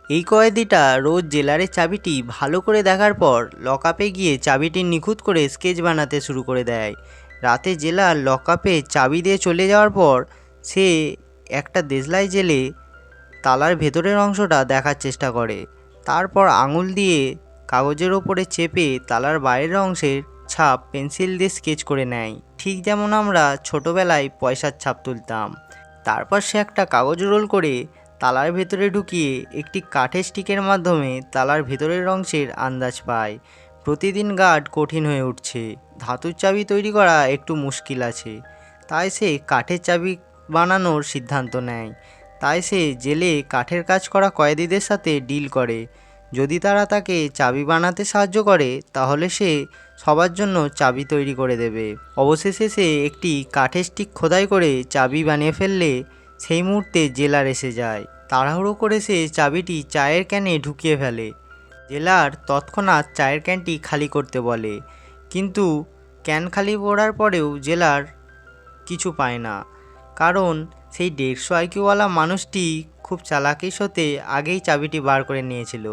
এই কয়েদিটা রোজ জেলারের চাবিটি ভালো করে দেখার পর লকআপে গিয়ে চাবিটি নিখুঁত করে স্কেচ বানাতে শুরু করে দেয়। রাতে জেলার লকআপে চাবি দিয়ে চলে যাওয়ার পর সে একটা দেশলাই জেলে তালার ভেতরের অংশটা দেখার চেষ্টা করে। তারপর আঙুল দিয়ে কাগজের ওপরে চেপে তালার বাইরের অংশের ছাপ পেন্সিল দিয়ে স্কেচ করে নেয়, ঠিক যেমন আমরা ছোটোবেলায় পয়সার ছাপ তুলতাম। তারপর সে একটা কাগজ রোল করে তালার ভেতরে ঢুকিয়ে একটি কাঠের স্টিকের মাধ্যমে তালার ভেতরের অংশের আন্দাজ পায়। প্রতিদিন গার্ড কঠিন হয়ে উঠছে, ধাতুর চাবি তৈরি করা একটু মুশকিল আছে, তাই সে কাঠের চাবি বানানোর সিদ্ধান্ত নেয়। তাই সে জেলে কাঠের কাজ করা কয়েদিদের সাথে ডিল করে, যদি তারা তাকে চাবি বানাতে সাহায্য করে তাহলে সে সবার জন্য চাবি তৈরি করে দেবে। অবশেষে সে একটি কাঠের স্টিক খোদাই করে চাবি বানিয়ে ফেললে সেই মুহূর্তে জেলার এসে যায়। তাড়াহুড়ো করে সে চাবিটি চায়ের ক্যানে ঢুকিয়ে ফেলে। জেলার তৎক্ষণাৎ চায়ের ক্যানটি খালি করতে বলে, কিন্তু ক্যান খালি করার পরেও জেলার কিছু পায় না, কারণ সেই 150 আইকিউওয়ালা মানুষটি খুব চালাকির সাথে আগেই চাবিটি বার করে নিয়েছিল।